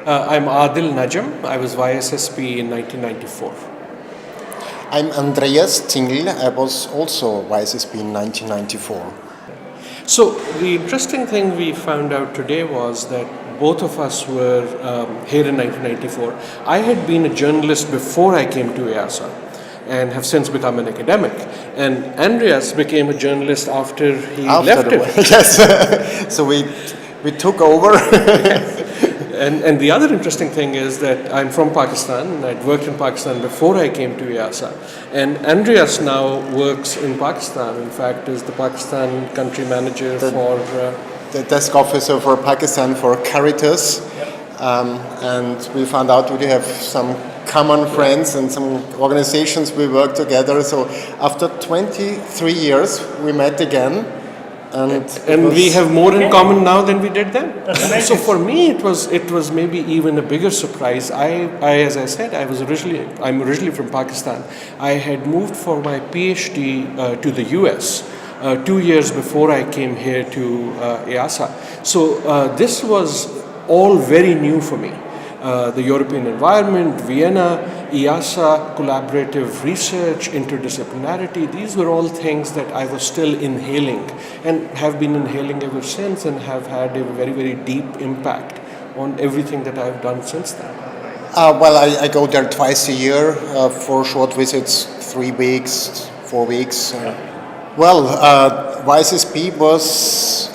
I'm Adil Najam. I was YSSP in 1994. I'm Andreas Zinggl. I was also YSSP in 1994. So the interesting thing we found out today was that both of us were here in 1994. I had been a journalist before I came to IIASA and have since become an academic. And Andreas became a journalist after he left it. Yes. So we took over. And the other interesting thing is that I'm from Pakistan. I'd worked in Pakistan before I came to IIASA. And Andreas now works in Pakistan. In fact, is the Pakistan country manager for... the desk officer for Pakistan for Caritas. And we found out we have some common friends and some organizations we work together. So after 23 years, we met again. And we have more in common now than we did then. So for me, it was maybe even a bigger surprise. As I said, I'm originally from Pakistan. I had moved for my PhD to the US 2 years before I came here to IIASA. So this was all very new for me. The European environment, Vienna, IIASA, collaborative research, interdisciplinarity, these were all things that I was still inhaling and have been inhaling ever since and have had a very, very deep impact on everything that I've done since then. Well, I go there twice a year for short visits, 3 weeks, 4 weeks. YSSP was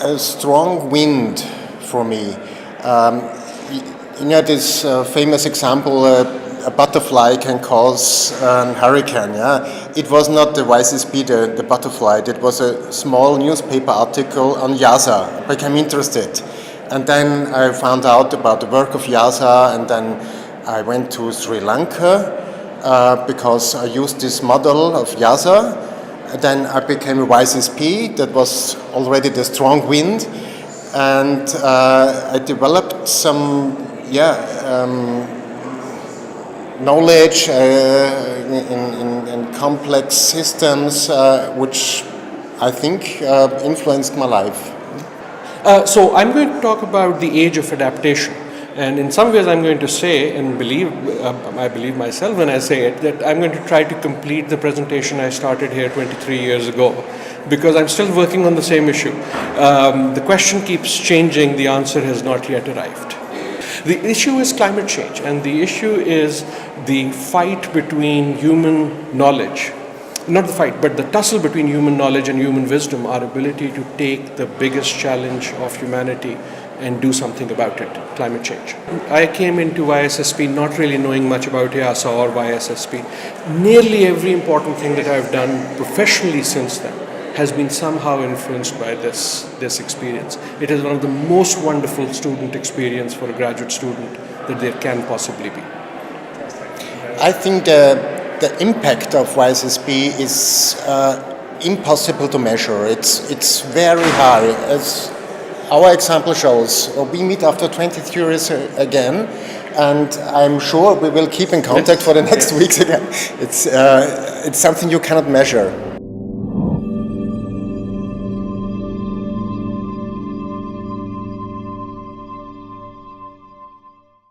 a strong wind for me. This famous example, a butterfly can cause a hurricane. Yeah? It was not the YSSP, the butterfly. It was a small newspaper article on IIASA. I became interested. And then I found out about the work of IIASA, and then I went to Sri Lanka because I used this model of IIASA. Then I became a YSSP. That was already the strong wind. And I developed some knowledge in complex systems, which I think influenced my life. So I'm going to talk about the age of adaptation. And in some ways I'm going to say, and I believe myself when I say it, that I'm going to try to complete the presentation I started here 23 years ago, because I'm still working on the same issue. The question keeps changing, the answer has not yet arrived. The issue is climate change, and the issue is the fight between human knowledge. Not the fight, but the tussle between human knowledge and human wisdom, our ability to take the biggest challenge of humanity and do something about it, climate change. I came into YSSP not really knowing much about IIASA or YSSP. Nearly every important thing that I've done professionally since then has been somehow influenced by this experience. It is one of the most wonderful student experience for a graduate student that there can possibly be. I think the impact of YSSP is impossible to measure. It's very high. As our example shows, we meet after 23 years again, and I'm sure we will keep in contact for the next weeks again. It's something you cannot measure.